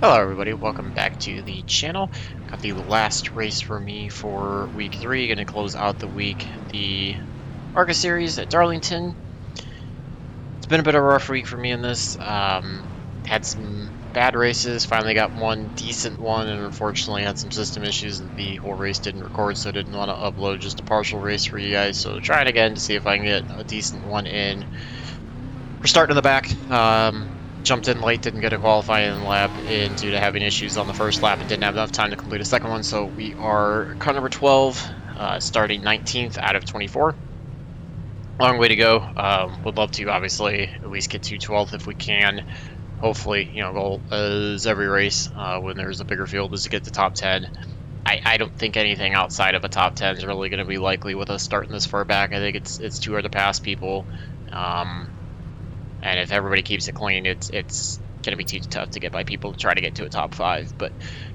Hello everybody, welcome back to the channel. Got the last race for me for week 3, gonna close out the week, the ARCA series at Darlington. It's been a bit of a rough week for me in this. Had some bad races, finally got one decent one, and unfortunately had some system issues that the whole race didn't record, so I didn't want to upload just a partial race for you guys. So trying again to see if I can get a decent one in. We're starting in the back. Jumped in late, didn't get a qualifying lap in due to having issues on the first lap and didn't have enough time to complete a second one. So we are car number 12, starting 19th out of 24. Long way to go. Would love to obviously at least get to 12th if we can. Hopefully, you know, goal as every race when there's a bigger field is to get to top 10. I don't think anything outside of a top 10 is really going to be likely with us starting this far back. I think it's too hard to pass people. And if everybody keeps it clean, it's going to be too tough to get by people to try to get to a top 5. But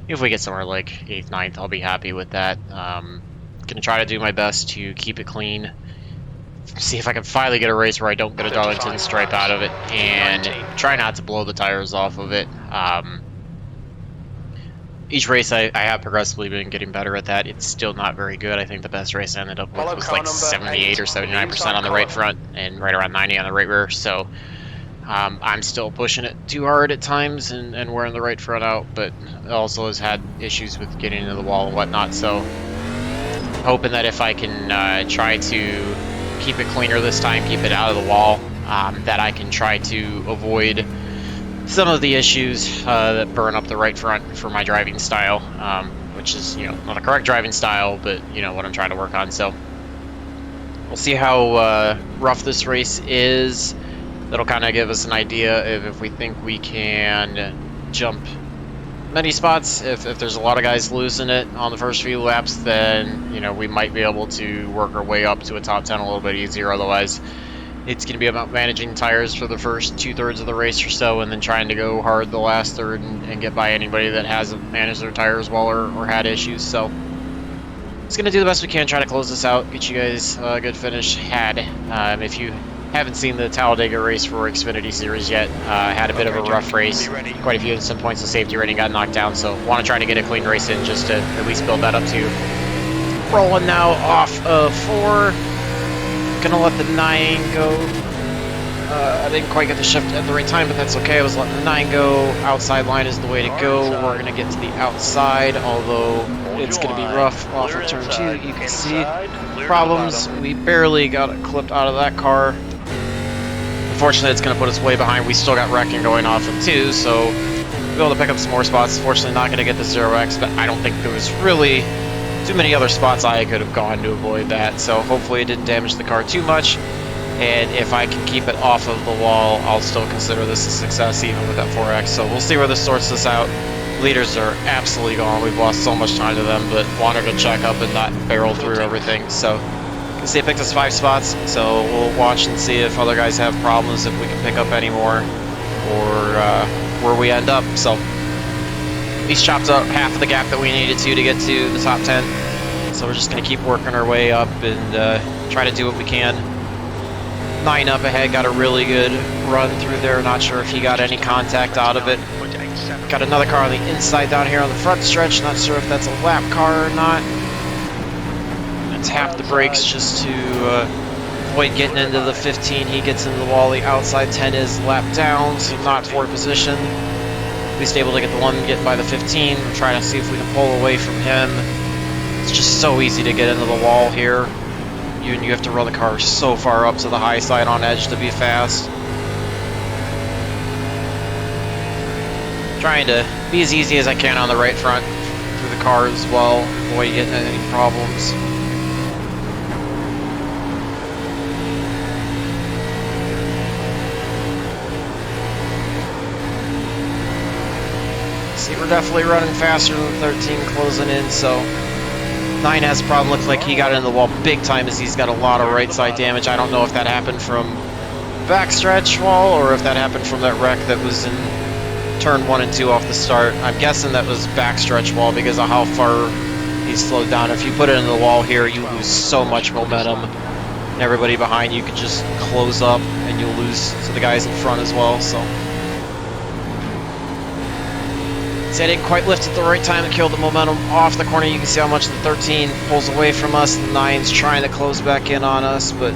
if we get somewhere like 8th, 9th, I'll be happy with that. Going to try to do my best to keep it clean. See if I can finally get a race where I don't get a Darlington stripe out of it. And try not to blow the tires off of it. Each race I have progressively been getting better at that. It's still not very good. I think the best race I ended up with was like 78 or 79% on the right front and right around 90 on the right rear. So I'm still pushing it too hard at times and wearing the right front out, but also has had issues with getting into the wall and whatnot. So hoping that if I can try to keep it cleaner this time, keep it out of the wall, that I can try to avoid some of the issues that burn up the right front for my driving style, which is, you know, not a correct driving style, but, you know, what I'm trying to work on. So we'll see how rough this race is. That'll kind of give us an idea of if we think we can jump many spots. If there's a lot of guys losing it on the first few laps, then, you know, we might be able to work our way up to a top 10 a little bit easier. Otherwise, it's going to be about managing tires for the first 2/3 of the race or so, and then trying to go hard the last third and get by anybody that hasn't managed their tires well or had issues. So it's going to do the best we can, try to close this out, get you guys a good finish. If you haven't seen the Talladega race for Xfinity Series yet, had a bit of a rough race. Quite a few some points of safety rating got knocked down, so want to try to get a clean race in just to at least build that up too. Rolling now off of 4. Gonna let the 9 go. I didn't quite get the shift at the right time, but that's okay. I was letting the 9 go. Outside line is the way to go. We're gonna get to the outside, although it's gonna be rough off of turn 2. You can see problems. We barely got it clipped out of that car. Unfortunately, it's gonna put us way behind. We still got wrecking going off of 2, so we'll be able to pick up some more spots. Fortunately, not gonna get the 0x, but I don't think there was really too many other spots I could have gone to avoid that, so hopefully it didn't damage the car too much, and if I can keep it off of the wall, I'll still consider this a success even with that 4x, so we'll see where this sorts this out. Leaders are absolutely gone. We've lost so much time to them, but wanted to check up and not barrel through everything, so you can see it picked us 5 spots, so we'll watch and see if other guys have problems, if we can pick up any more, or where we end up. So he's chopped up half of the gap that we needed to get to the top 10. So we're just going to keep working our way up and try to do what we can. 9 up ahead, got a really good run through there. Not sure if he got any contact out of it. Got another car on the inside down here on the front stretch. Not sure if that's a lap car or not. I'm going to tap the brakes just to avoid getting into the 15. He gets into the wall. The outside 10 is lap down, so not forward position. At least able to get the one getting by the 15. We're trying to see if we can pull away from him. It's just so easy to get into the wall here. You have to run the car so far up to the high side on edge to be fast. Trying to be as easy as I can on the right front through the car as well. Avoid getting any problems. See, we're definitely running faster than 13 closing in, so 9 has a problem. Looks like he got into the wall big time as he's got a lot of right side damage. I don't know if that happened from backstretch wall or if that happened from that wreck that was in turn 1 and 2 off the start. I'm guessing that was backstretch wall because of how far he slowed down. If you put it in the wall here, you lose so much momentum. And everybody behind you could just close up and you'll lose to the guys in front as well, so See, I didn't quite lift at the right time to kill the momentum off the corner. You can see how much the 13 pulls away from us. The 9's trying to close back in on us, but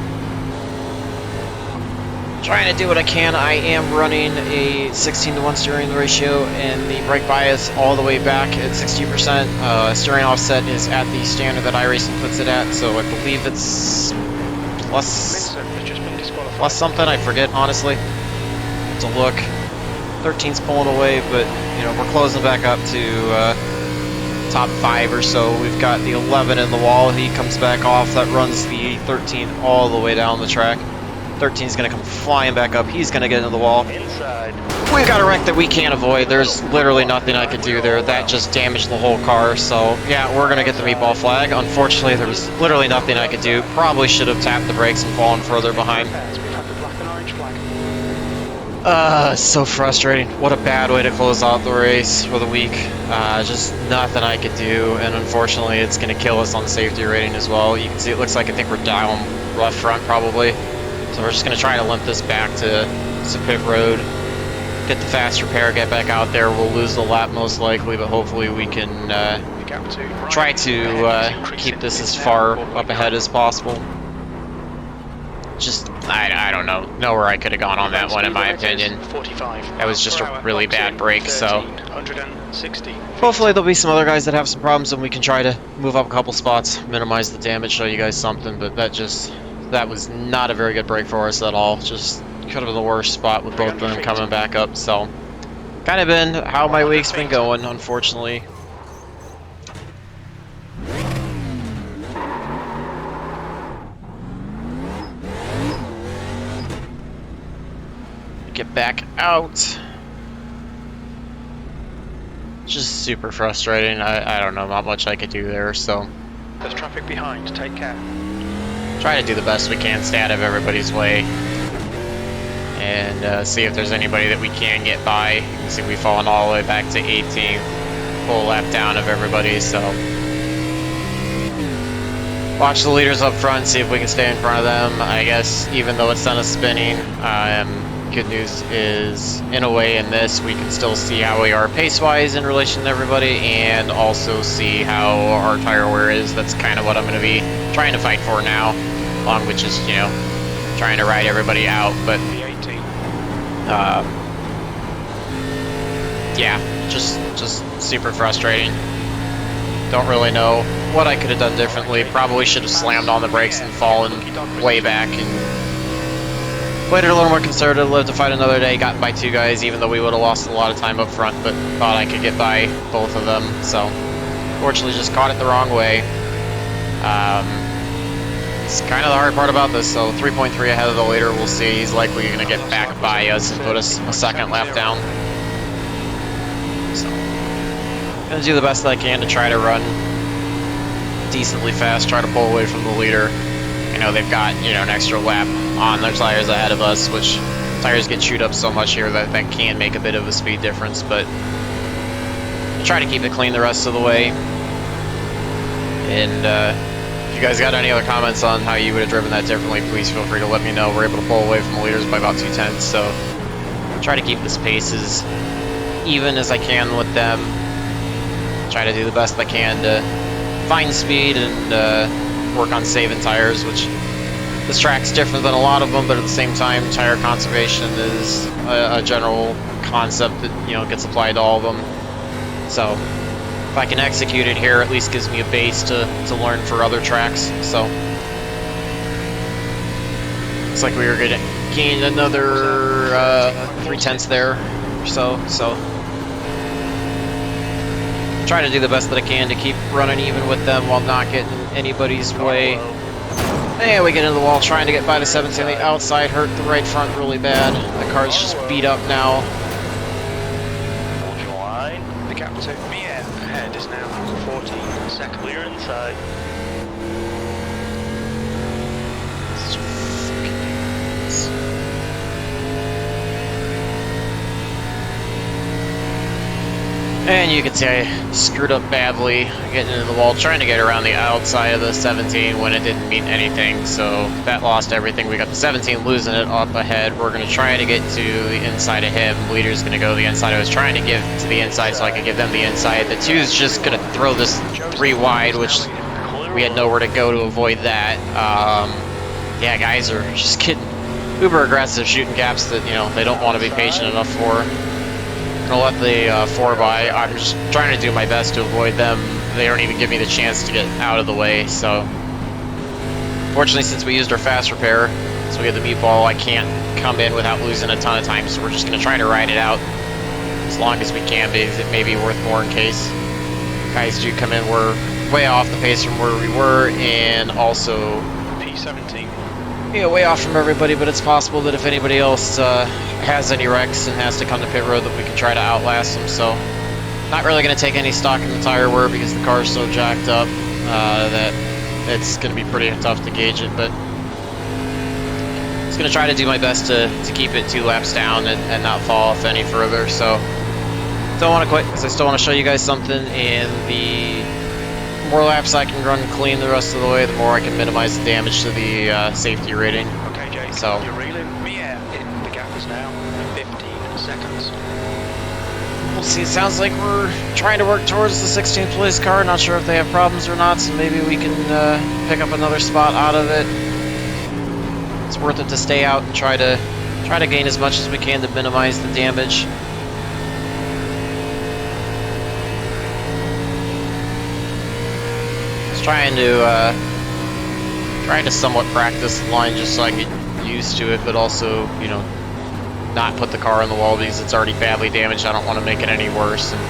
trying to do what I can. I am running a 16:1 steering ratio and the brake bias all the way back at 60%. Steering offset is at the standard that iRacing puts it at, so I believe it's plus something. I forget, honestly. To look. 13's pulling away, but you know, we're closing back up to top 5 or so. We've got the 11 in the wall. He comes back off. That runs the 13 all the way down the track. 13's going to come flying back up. He's going to get into the wall. Inside. We've got a wreck that we can't avoid. There's literally nothing I could do there. That just damaged the whole car. So yeah, we're going to get the meatball flag. Unfortunately, there was literally nothing I could do. Probably should have tapped the brakes and fallen further behind. So frustrating. What a bad way to close out the race for the week. Just nothing I could do, and unfortunately it's going to kill us on safety rating as well. You can see it looks like I think we're down rough front probably. So we're just going to try to limp this back to pit road, get the fast repair, get back out there. We'll lose the lap most likely, but hopefully we can try to keep this as far up ahead as possible. Just, I don't know where I could have gone on that one, in my opinion. That was just a really bad break, so hopefully there'll be some other guys that have some problems and we can try to move up a couple spots, minimize the damage, show you guys something, but that was not a very good break for us at all. Just could have been the worst spot with both of them coming back up, so kind of been how my week's been going, unfortunately. Get back out. Just super frustrating. I don't know, not much I could do there, so there's traffic behind, take care. Try to do the best we can, stay out of everybody's way, and see if there's anybody that we can get by. You can see we've fallen all the way back to 18th, full lap down of everybody, so watch the leaders up front, see if we can stay in front of them. I guess even though it's done us spinning, good news is, in a way, in this, we can still see how we are pace-wise in relation to everybody, and also see how our tire wear is. That's kind of what I'm going to be trying to fight for now, along with just, you know, trying to ride everybody out. But yeah, just super frustrating. Don't really know what I could have done differently. Probably should have slammed on the brakes and fallen way back and played it a little more conservative, lived to fight another day, gotten by 2 guys, even though we would have lost a lot of time up front, but thought I could get by both of them. So, fortunately, just caught it the wrong way. It's kind of the hard part about this, so 3.3 ahead of the leader. We'll see. He's likely going to get back by us and put us a second lap down. So, going to do the best that I can to try to run decently fast, try to pull away from the leader. You know, they've got, you know, an extra lap on their tires ahead of us, which tires get chewed up so much here that can make a bit of a speed difference, but we'll try to keep it clean the rest of the way. And if you guys got any other comments on how you would have driven that differently, please feel free to let me know. We're able to pull away from the leaders by about 2/10, so I'll try to keep this pace as even as I can with them. Try to do the best I can to find speed and work on saving tires, which this track's different than a lot of them, but at the same time, tire conservation is a general concept that, you know, gets applied to all of them. So if I can execute it here, at least gives me a base to learn for other tracks. So looks like we were going to gain another 3/10 there or so. So try to do the best that I can to keep running even with them while not getting anybody's way. And we get into the wall trying to get by the 17. The outside hurt the right front really bad. The car's just beat up now. Hold your line. The gap to Mia ahead is now 14 seconds. Clear inside. And you can see I screwed up badly getting into the wall, trying to get around the outside of the 17 when it didn't mean anything, so that lost everything. We got the 17 losing it up ahead. We're going to try to get to the inside of him. Leader's going to go to the inside. I was trying to give to the inside so I could give them the inside. The 2's just going to throw this 3 wide, which we had nowhere to go to avoid that. Yeah, guys are just getting uber aggressive, shooting gaps that, you know, they don't want to be patient enough for. I'll let the 4 by. I'm just trying to do my best to avoid them. They don't even give me the chance to get out of the way, so. Fortunately, since we used our fast repair, so we have the meatball, I can't come in without losing a ton of time, so we're just going to try to ride it out as long as we can, because it may be worth more in case guys do come in. We're way off the pace from where we were, and also P17. Yeah, way off from everybody, but it's possible that if anybody else has any wrecks and has to come to pit road, that we can try to outlast them. So, not really going to take any stock in the tire wear because the car's so jacked up that it's going to be pretty tough to gauge it. But I'm just going to try to do my best to keep it 2 laps down and not fall off any further. So, don't want to quit because I still want to show you guys something, and the more laps I can run clean the rest of the way, the more I can minimize the damage to the safety rating. Okay, Jake, so you're reeling. Yeah, the gap is now 15 seconds. We'll see. It sounds like we're trying to work towards the 16th place car. Not sure if they have problems or not, so maybe we can pick up another spot out of it. It's worth it to stay out and try to gain as much as we can to minimize the damage. Trying to somewhat practice the line just so I get used to it, but also, you know, not put the car on the wall because it's already badly damaged. I don't want to make it any worse, and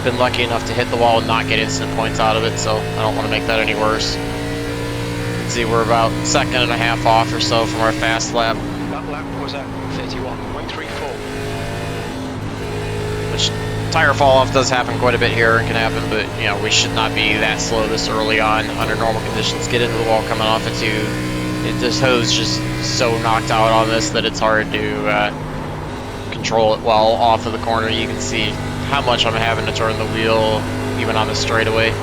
been lucky enough to hit the wall and not get instant points out of it, so I don't want to make that any worse. You can see we're about 1.5 seconds off or so from our fast lap. That lap was at 31.34. Which tire fall off does happen quite a bit here, and can happen, but you know, we should not be that slow this early on under normal conditions. Get into the wall coming off at 2. This hose just so knocked out on this that it's hard to control it well off of the corner. You can see how much I'm having to turn the wheel even on the straightaway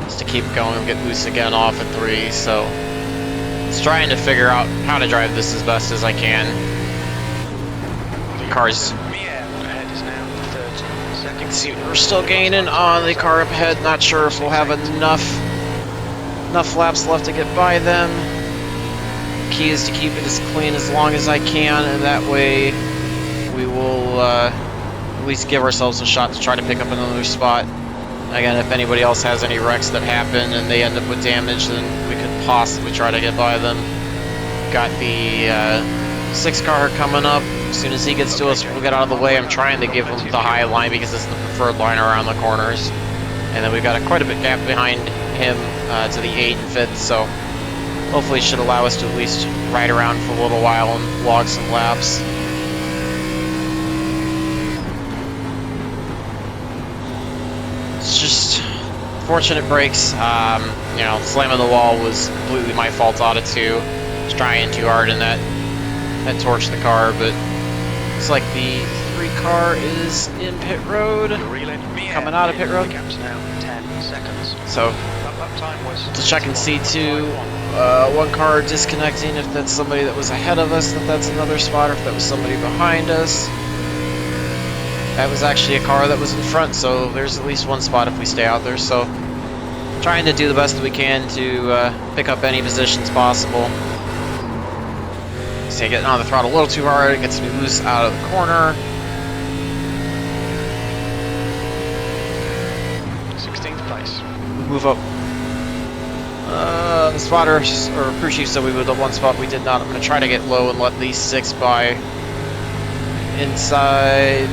just to keep going and get loose again off at 3. So just trying to figure out how to drive this as best as I can. The car's see, we're still gaining on the car up ahead. Not sure if we'll have enough laps left to get by them. Key is to keep it as clean as long as I can, and that way we will at least give ourselves a shot to try to pick up another spot. Again, if anybody else has any wrecks that happen and they end up with damage, then we could possibly try to get by them. Got the 6 car coming up. As soon as he gets to us, we'll get out of the way. I'm trying to give him the high line because it's the preferred line around the corners. And then we've got quite a bit gap behind him to the 8 and 5th, so hopefully it should allow us to at least ride around for a little while and log some laps. It's just fortunate breaks. You know, slamming the wall was completely my fault out of 2. I was trying too hard in that torched the car, but looks like the 3 car is in pit road, coming out of pit road. So to check and see too, 1 car disconnecting, if that's somebody that was ahead of us, that's another spot, or if that was somebody behind us. That was actually a car that was in front, so there's at least 1 spot if we stay out there. So trying to do the best that we can to pick up any positions possible. So getting on the throttle a little too hard, it gets me loose out of the corner. 16th place. We move up. The spotter, or crew chief said we moved up 1 spot. We did not. I'm going to try to get low and let these 6 by inside.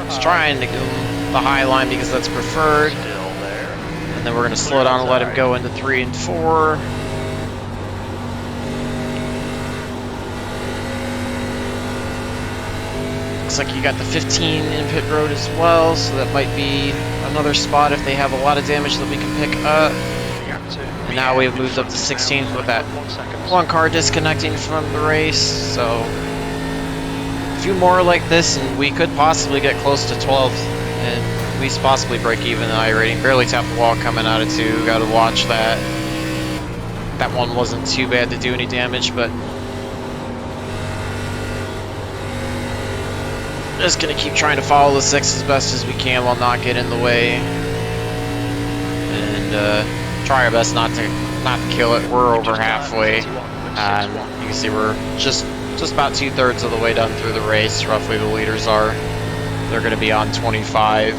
Just trying to go the high line because that's preferred. Still there. And then we're going to slow down and let him go into 3 and 4. Looks like you got the 15 in pit road as well, so that might be another spot if they have a lot of damage that we can pick up. And now we've moved up to 16th with that 1 car disconnecting from the race, so a few more like this and we could possibly get close to 12th and at least possibly break even in iRating. Barely tapped the wall coming out of 2. Got to watch that. That one wasn't too bad to do any damage, but just gonna keep trying to follow the 6 as best as we can while not getting in the way, and try our best not to kill it. We're over halfway. You can see we're just about 2/3 of the way done through the race. Roughly, the leaders are. They're going to be on 25.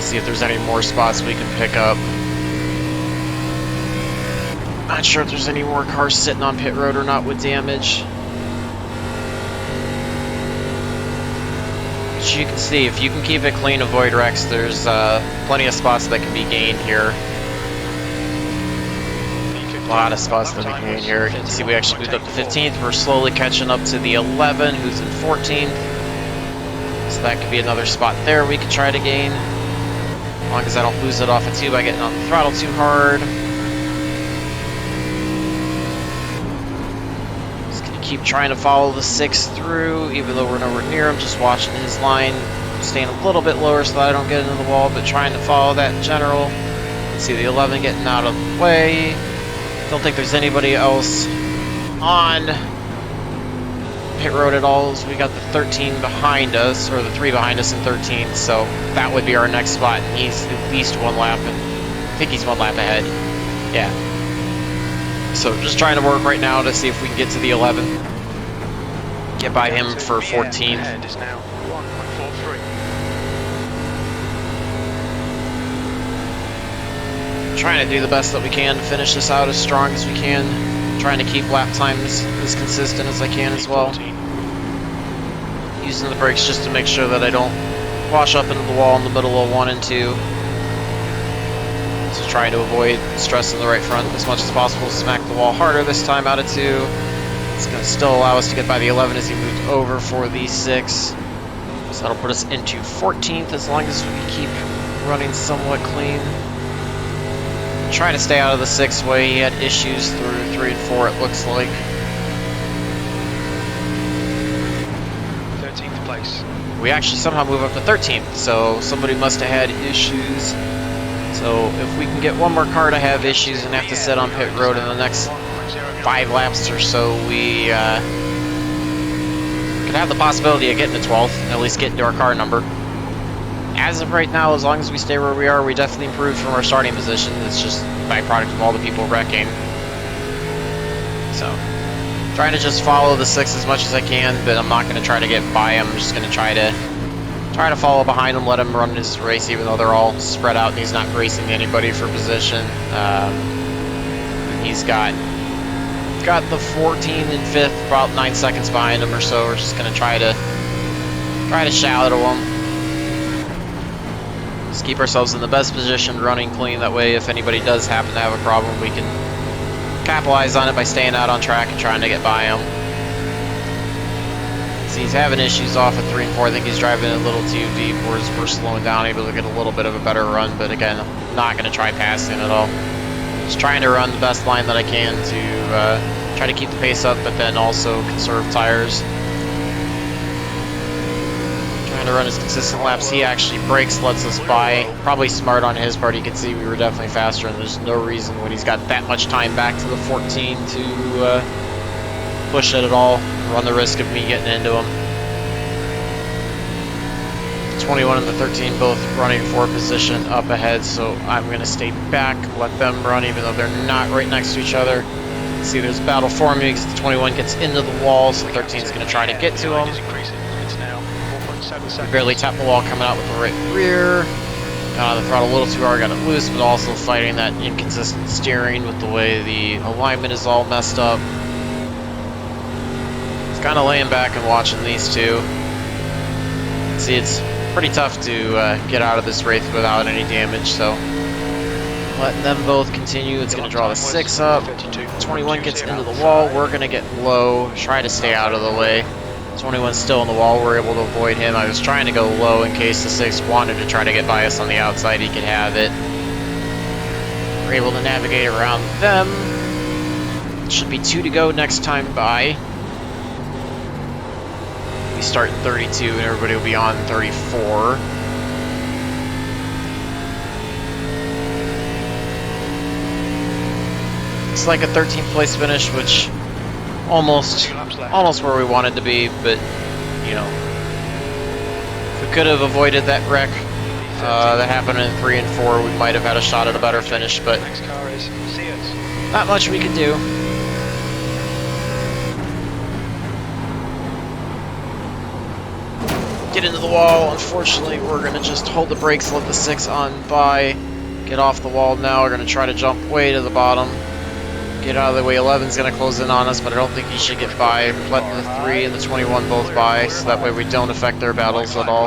See if there's any more spots we can pick up. Not sure if there's any more cars sitting on pit road or not with damage. As you can see, if you can keep it clean, avoid wrecks, there's plenty of spots that can be gained here. A lot of spots that we can gain here. You can see we actually moved up to 15th. We're slowly catching up to the 11, who's in 14th. So that could be another spot there we could try to gain. As long as I don't lose it off of 2 by getting on the throttle too hard. Just gonna keep trying to follow the 6 through, even though we're nowhere near him. Just watching his line, staying a little bit lower so that I don't get into the wall, but trying to follow that in general. You can see the 11 getting out of the way. Don't think there's anybody else on pit road at all. We got the 13 behind us, or the 3 behind us in 13th, so that would be our next spot. And he's at least 1 lap, and I think he's 1 lap ahead. Yeah. So just trying to work right now to see if we can get to the 11. Get by him for 14th. Trying to do the best that we can to finish this out as strong as we can. Trying to keep lap times as consistent as I can as well. Using the brakes just to make sure that I don't wash up into the wall in the middle of 1 and 2. So trying to avoid stressing the right front as much as possible. Smack the wall harder this time out of 2. It's going to still allow us to get by the 11 as he moved over for the 6. So that'll put us into 14th as long as we keep running somewhat clean. Trying to stay out of the 6 way. He had issues through 3 and 4, it looks like. 13th place. We actually somehow move up to 13th, so somebody must have had issues. So if we can get one more car to have issues and have to sit on pit road in the next 5 laps or so, we could have the possibility of getting to 12th, at least getting to our car number. As of right now, as long as we stay where we are, we definitely improved from our starting position. It's just a byproduct of all the people wrecking. So, trying to just follow the 6 as much as I can, but I'm not going to try to get by him. I'm just going to try to follow behind him, let him run his race, even though they're all spread out and he's not racing anybody for position. He's got the 14 and 5th, about 9 seconds behind him or so. We're just going to try to shadow him. Just keep ourselves in the best position, running clean. That way, if anybody does happen to have a problem, we can capitalize on it by staying out on track and trying to get by him. See, he's having issues off at 3 and 4. I think he's driving a little too deep, whereas we're slowing down, able to get a little bit of a better run. But again, I'm not going to try passing at all. Just trying to run the best line that I can to try to keep the pace up, but then also conserve tires. To run his consistent laps. He actually brakes, lets us by. Probably smart on his part. You can see we were definitely faster, and there's no reason when he's got that much time back to the 14 to push it at all, run the risk of me getting into him. 21 and the 13 both running for position up ahead, so I'm going to stay back, let them run even though they're not right next to each other. See, there's battle forming because the 21 gets into the wall, so the 13 is going to try to get to him. We barely tapped the wall coming out with the right rear. Got on the throttle a little too hard, got it loose, but also fighting that inconsistent steering with the way the alignment is all messed up. It's kind of laying back and watching these two. See, it's pretty tough to get out of this race without any damage, so letting them both continue. It's going to draw the 6 up. 21 gets into the wall. We're going to get low, try to stay out of the way. 21's still in the wall. We're able to avoid him. I was trying to go low in case the 6 wanted to try to get by us on the outside. He could have it. We're able to navigate around them. Should be 2 to go next time by. We start in 32 and everybody will be on 34. It's like a 13th place finish, which almost where we wanted to be, but you know, if we could have avoided that wreck that happened in 3 and 4, we might have had a shot at a better finish, but not much we could do. Get into the wall. Unfortunately, we're going to just hold the brakes, let the 6 on by, get off the wall now. We're going to try to jump way to the bottom. Get out of the way. 11's going to close in on us, but I don't think he should get by. Let the 3 and the 21 both by, so that way we don't affect their battles at all.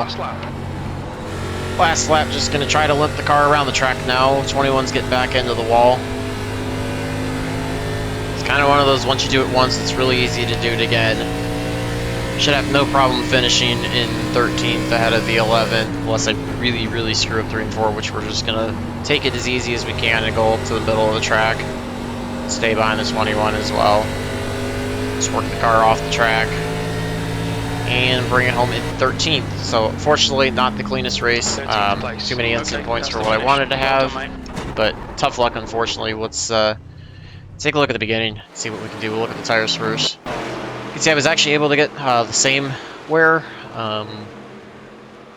Last lap, just going to try to limp the car around the track now. 21's getting back into the wall. It's kind of one of those, once you do it once, it's really easy to do it again. Should have no problem finishing in 13th ahead of the 11, unless I really, really screw up 3 and 4, which we're just going to take it as easy as we can and go up to the middle of the track. Stay behind the 21 as well. Just work the car off the track and bring it home in 13th. So, fortunately, not the cleanest race. Too many incident points for what I wanted to have, but tough luck, unfortunately. Let's take a look at the beginning, see what we can do. We'll look at the tires first. You can see I was actually able to get the same wear,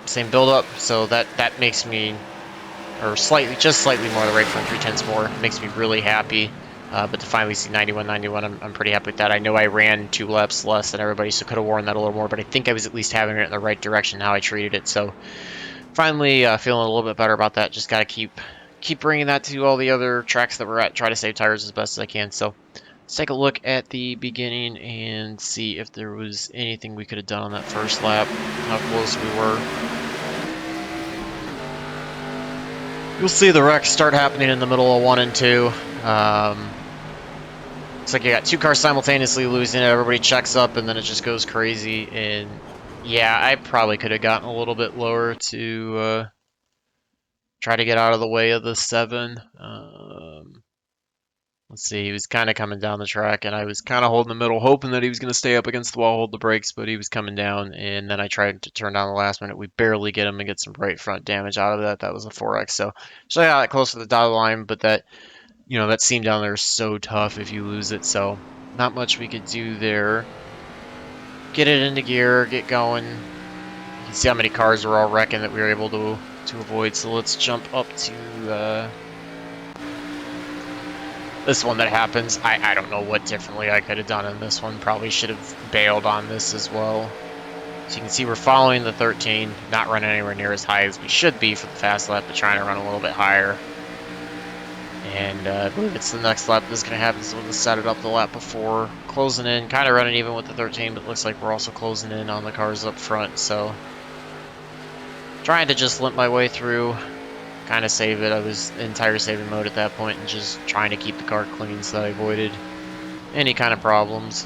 same build-up, so that makes me, or just slightly more, the right front 3/10 more, makes me really happy. But to finally see 91, I'm pretty happy with that. I know I ran 2 laps less than everybody, so could have worn that a little more, but I think I was at least having it in the right direction how I treated it. So finally feeling a little bit better about that. Just got to keep bringing that to all the other tracks that we're at, try to save tires as best as I can. So let's take a look at the beginning and see if there was anything we could have done on that first lap, how close we were. You'll see the wrecks start happening in the middle of 1 and 2. Looks like you got 2 cars simultaneously losing it, everybody checks up, and then it just goes crazy. And yeah, I probably could have gotten a little bit lower to try to get out of the way of the 7. Let's see, he was kind of coming down the track, and I was kind of holding the middle, hoping that he was going to stay up against the wall, hold the brakes, but he was coming down, and then I tried to turn down the last minute. We barely get him and get some right front damage out of that. That was a 4X, so I got close to the dotted line, but that, you know, that seam down there is so tough if you lose it, so not much we could do there. Get it into gear, get going. You can see how many cars were all wrecking that we were able to avoid, so let's jump up to this one that happens. I don't know what differently I could have done in this one. Probably should have bailed on this as well. So you can see we're following the 13, not running anywhere near as high as we should be for the fast lap, but trying to run a little bit higher. And I believe it's the next lap that's going to happen, so we'll set it up the lap before. Closing in, kind of running even with the 13, but it looks like we're also closing in on the cars up front, so trying to just limp my way through. Kind of save it. I was in tire saving mode at that point and just trying to keep the car clean so that I avoided any kind of problems.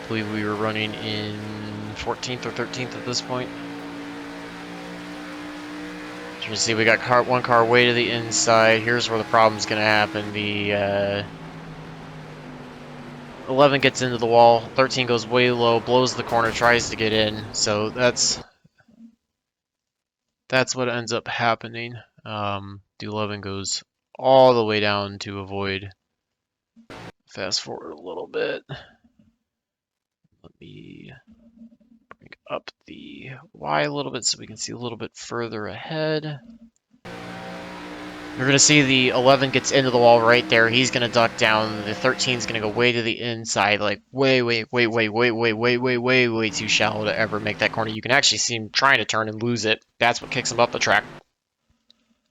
I believe we were running in 14th or 13th at this point. As you can see, we got one car way to the inside. Here's where the problem's going to happen. The 11 gets into the wall, 13 goes way low, blows the corner, tries to get in. So that's what ends up happening. The 11 goes all the way down to avoid. Fast forward a little bit. Let me bring up the Y a little bit so we can see a little bit further ahead. You're going to see the 11 gets into the wall right there. He's going to duck down. The 13 is going to go way to the inside, like way too shallow to ever make that corner. You can actually see him trying to turn and lose it. That's what kicks him up the track.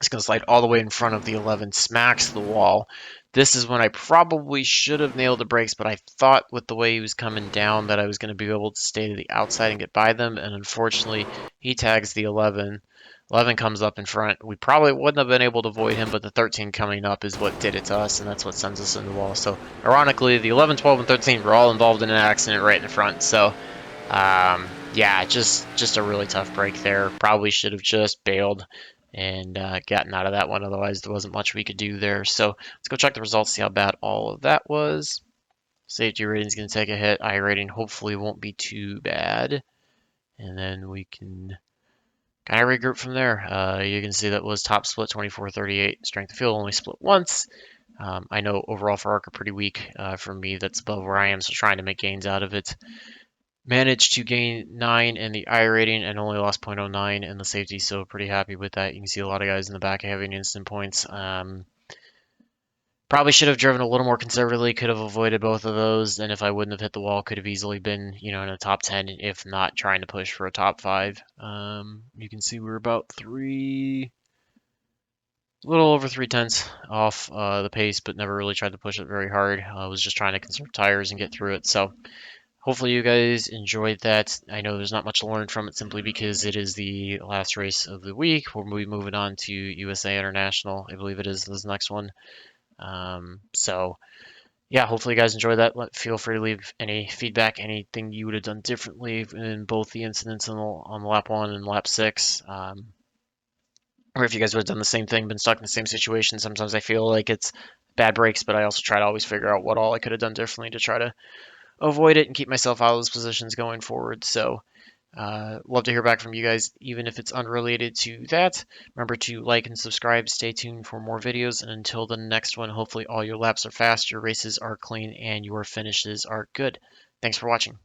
He's going to slide all the way in front of the 11, smacks the wall. This is when I probably should have nailed the brakes, but I thought with the way he was coming down that I was going to be able to stay to the outside and get by them, and unfortunately, he tags the 11. 11 comes up in front. We probably wouldn't have been able to avoid him, but the 13 coming up is what did it to us, and that's what sends us into the wall. So, ironically, the 11, 12, and 13 were all involved in an accident right in the front. So, yeah, just a really tough break there. Probably should have just bailed and gotten out of that one. Otherwise, there wasn't much we could do there. So, let's go check the results, see how bad all of that was. Safety rating's going to take a hit. I rating hopefully won't be too bad. And then we can kind of regroup from there. You can see that was top split 24-38. Strength of field only split once. I know overall for ARCA pretty weak. For me, that's above where I am, so trying to make gains out of it. Managed to gain 9 in the I rating and only lost 0.09 in the safety, so pretty happy with that. You can see a lot of guys in the back having instant points. Probably should have driven a little more conservatively, could have avoided both of those, and if I wouldn't have hit the wall, could have easily been, in a top 10, if not trying to push for a top 5. You can see we're about a little over 3/10 off the pace, but never really tried to push it very hard. I was just trying to conserve tires and get through it, so hopefully you guys enjoyed that. I know there's not much to learn from it simply because it is the last race of the week. We'll be moving on to USA International. I believe it is this next one. So yeah, hopefully you guys enjoy that. Feel free to leave any feedback, anything you would have done differently in both the incidents on lap 1 and lap 6. Or if you guys would have done the same thing, been stuck in the same situation. Sometimes I feel like it's bad breaks, but I also try to always figure out what all I could have done differently to try to avoid it and keep myself out of those positions going forward. So love to hear back from you guys, even if it's unrelated to that. Remember to like and subscribe. Stay tuned for more videos. And until the next one, hopefully all your laps are fast, your races are clean, and your finishes are good. Thanks for watching.